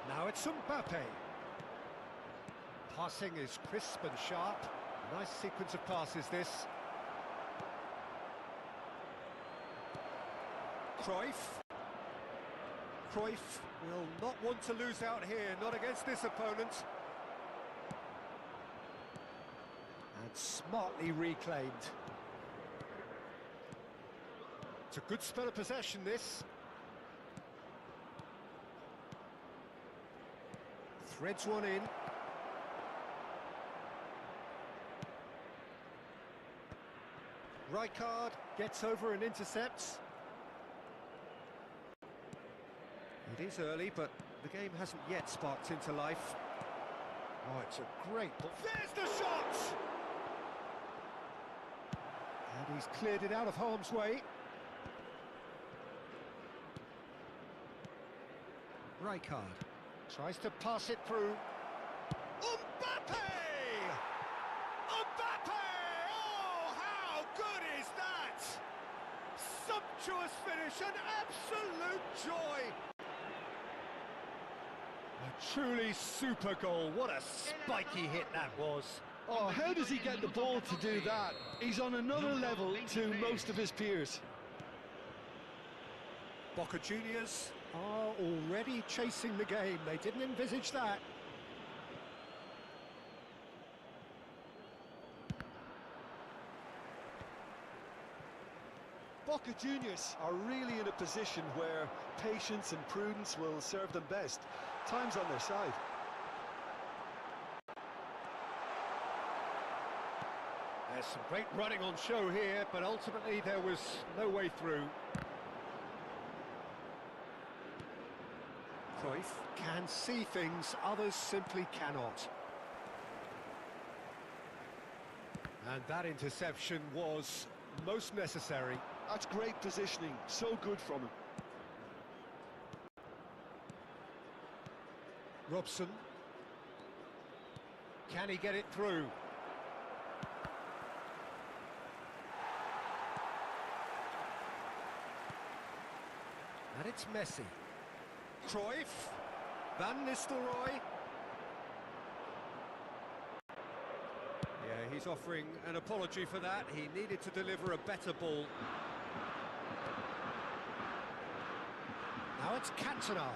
Now it's Mbappe. Passing is crisp and sharp. Nice sequence of passes, this. Cruyff will not want to lose out here, not against this opponent. And smartly reclaimed. It's a good spell of possession, this. Threads one in. Rijkaard gets over and intercepts. It is early, but the game hasn't yet sparked into life. Oh, it's a great ball. There's the shot! And he's cleared it out of harm's way. Rijkaard tries to pass it through. Mbappe! Mbappe! Oh, how good is that? Sumptuous finish, an absolute joy. A truly super goal. What a spiky hit that was. Oh, how does he get the ball to do that? He's on another level to most of his peers. Boca Juniors are already chasing the game. They didn't envisage that. Boca Juniors are really in a position where patience and prudence will serve them best. Time's on their side. There's some great running on show here, but ultimately there was no way through. Cruyff can see things others simply cannot. And that interception was most necessary. That's great positioning, so good from him. Robson. Can he get it through? And it's Messi. Cruyff. Van Nistelrooy. Yeah, he's offering an apology for that. He needed to deliver a better ball. Now it's Cantona.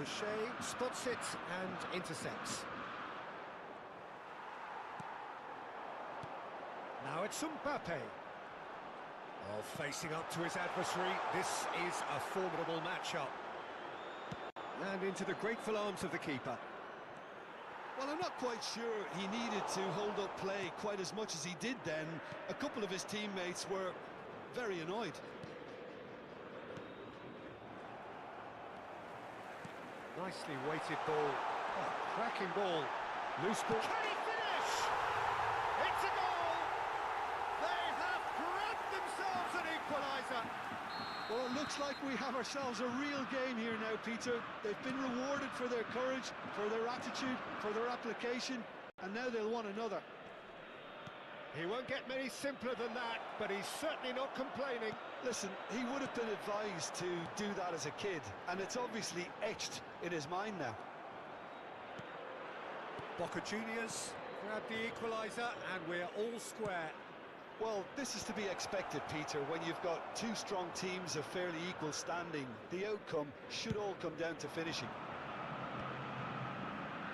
O'Shea spots it and intercepts. Now it's Mbappe. Oh, facing up to his adversary. This is a formidable matchup. And into the grateful arms of the keeper. Well, I'm not quite sure he needed to hold up play quite as much as he did then. A couple of his teammates were very annoyed. Nicely weighted ball. Oh, cracking ball. Loose ball. Can he finish? It's a goal! They have grabbed themselves an equaliser. Well, it looks like we have ourselves a real game here now, Peter. They've been rewarded for their courage, for their attitude, for their application, and now they'll want another. He won't get many simpler than that, but he's certainly not complaining. Listen, he would have been advised to do that as a kid, and it's obviously etched in his mind now. Boca Juniors grab the equaliser, and we're all square. Well, this is to be expected, Peter, when you've got two strong teams of fairly equal standing. The outcome should all come down to finishing.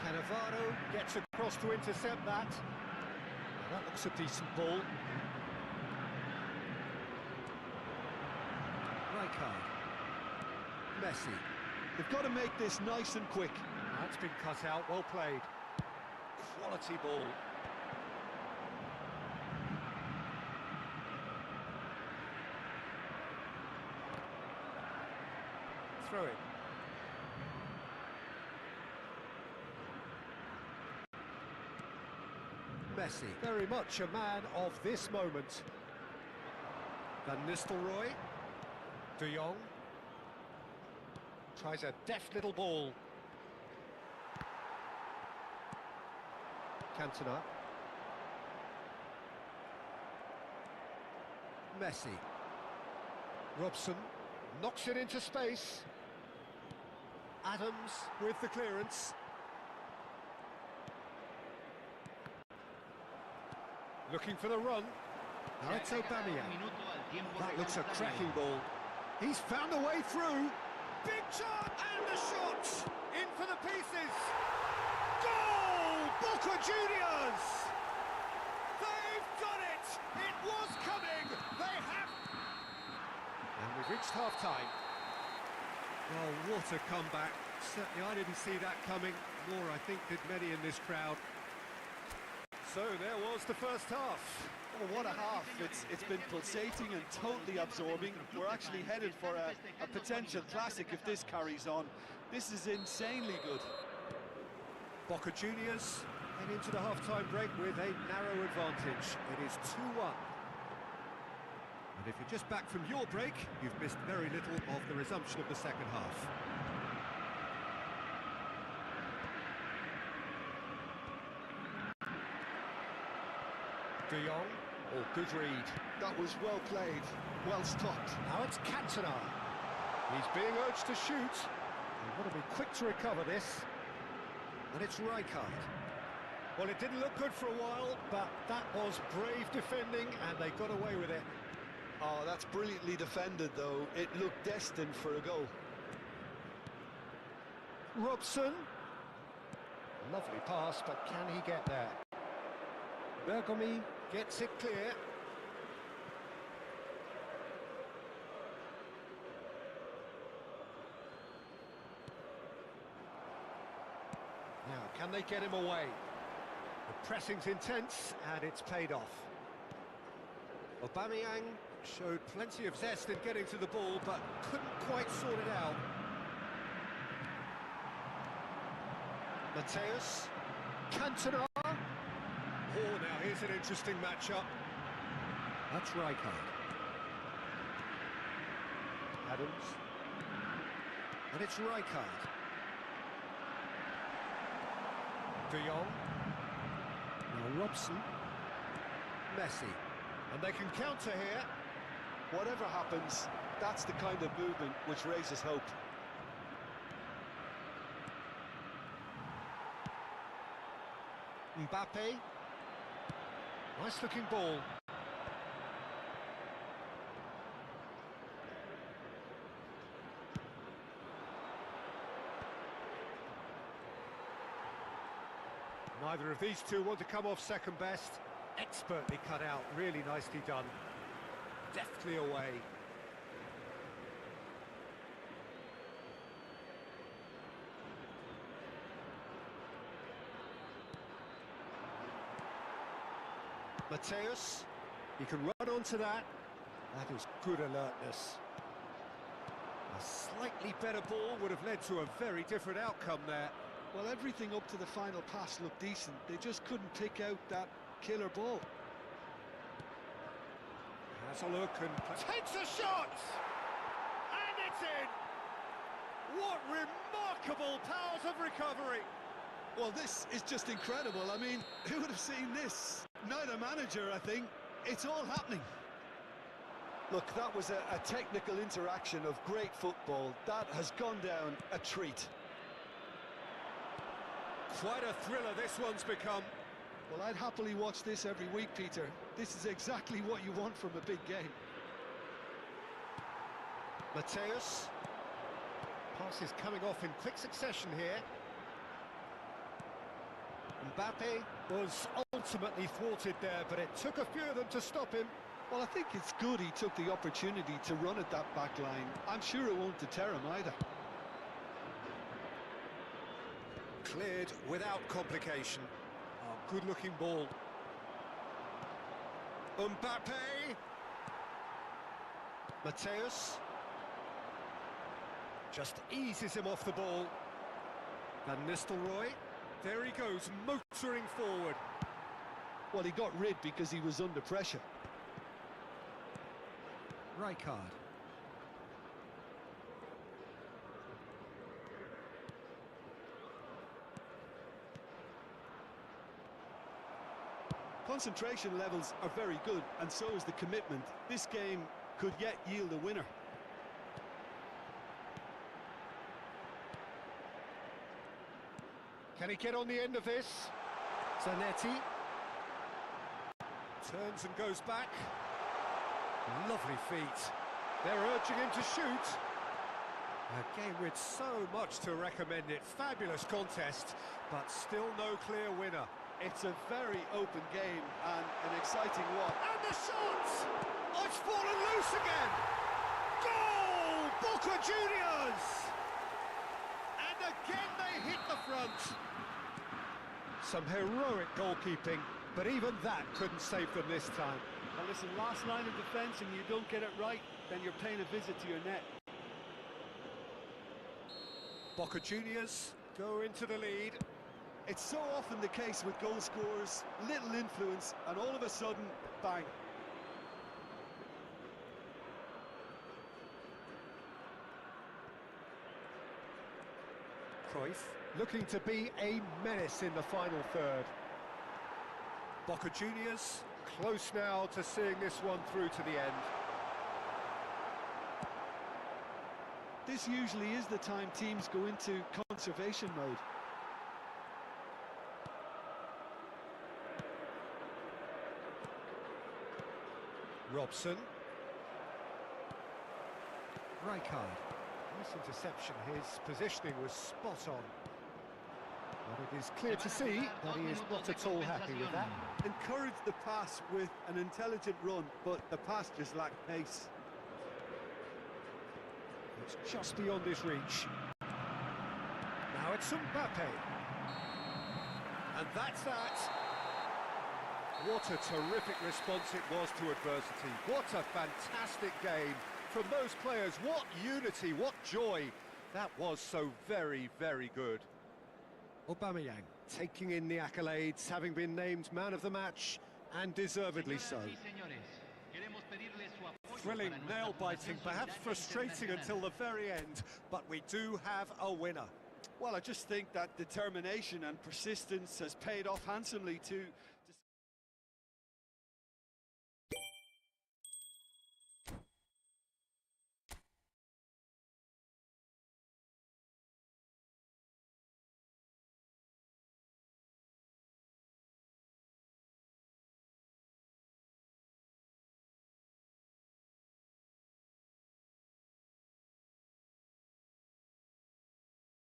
Cannavaro gets across to intercept that. That looks a decent ball. Rijkaard. Messi. They've got to make this nice and quick. That's been cut out, well played. Quality ball. Throw it. Messi, very much a man of this moment. Van Nistelrooy. De Jong. Tries a deft little ball. Cantona. Messi. Robson knocks it into space. Adams with the clearance. Looking for the run. Now it's Aubameyang. That looks a cracking ball. He's found a way through. Big chance and the shot. In for the pieces. Goal! Boca Juniors! They've done it! It was coming! They have... And we've reached half-time. Oh, what a comeback. Certainly I didn't see that coming, nor I think did many in this crowd. So there was the first half. Oh, what a half. It's been pulsating and totally absorbing. We're actually headed for a potential classic if this carries on. This is insanely good. Boca Juniors head into the half-time break with a narrow advantage. It is 2-1. And if you're just back from your break, you've missed very little of the resumption of the second half. De Jong, or good read. That was well played, well stopped. Now it's Cantona. He's being urged to shoot. They want to be quick to recover this. And it's Rijkaard. Well, it didn't look good for a while, but that was brave defending, and they got away with it. Oh, that's brilliantly defended, though. It looked destined for a goal. Robson. Lovely pass, but can he get there? Bergomi gets it clear. Now, can they get him away? The pressing's intense, and it's paid off. Aubameyang showed plenty of zest in getting to the ball, but couldn't quite sort it out. Mateus. Cantona. Oh, now here's an interesting matchup. That's Rijkaard. Adams. And it's Rijkaard. De Jong. Now Robson. Messi. And they can counter here. Whatever happens, that's the kind of movement which raises hope. Mbappe. Nice looking ball. Neither of these two want to come off second best. Expertly cut out, really nicely done. Deftly away. Mateus, he can run onto that. That is good alertness. A slightly better ball would have led to a very different outcome there. Well, everything up to the final pass looked decent. They just couldn't pick out that killer ball. Has a look and takes a shot! And it's in! What remarkable powers of recovery! Well, this is just incredible. I mean, who would have seen this? Neither manager, I think. It's all happening. Look, that was a technical interaction of great football. That has gone down a treat. Quite a thriller this one's become. Well, I'd happily watch this every week, Peter. This is exactly what you want from a big game. Mateus. Pass is coming off in quick succession here. Mbappe was ultimately thwarted there, but it took a few of them to stop him. Well, I think it's good he took the opportunity to run at that back line. I'm sure it won't deter him either. Cleared without complication. Oh, good-looking ball. Mbappe. Mateus. Just eases him off the ball. Van Nistelrooy. There he goes, motoring forward. Well, he got rid because he was under pressure. Rijkaard. Concentration levels are very good, and so is the commitment. This game could yet yield a winner. Can he get on the end of this? Zanetti. Turns and goes back. Lovely feet. They're urging him to shoot. A game with so much to recommend it. Fabulous contest, but still no clear winner. It's a very open game and an exciting one. And the shot! Oh, it's fallen loose again! Goal! Boca Juniors! And again they hit the front. Some heroic goalkeeping. but even that couldn't save them this time. Well, listen, last line of defence and you don't get it right, then you're paying a visit to your net. Boca Juniors go into the lead. It's so often the case with goal scorers, little influence, and all of a sudden, bang. Cruyff looking to be a menace in the final third. Boca Juniors close now to seeing this one through to the end. This usually is the time teams go into conservation mode. Robson. Rijkaard. Nice interception. His positioning was spot on. But it is clear to see that he is not at all happy with that. Encourage the pass with an intelligent run, but the pass just lacked pace. It's just beyond his reach. Now it's Mbappe. And that's that. What a terrific response it was to adversity. What a fantastic game from those players. What unity, what joy. That was so very, very good. Aubameyang taking in the accolades, having been named man of the match, and deservedly so. Thrilling, nail-biting, perhaps frustrating until the very end, but we do have a winner. Well, I just think that determination and persistence has paid off handsomely to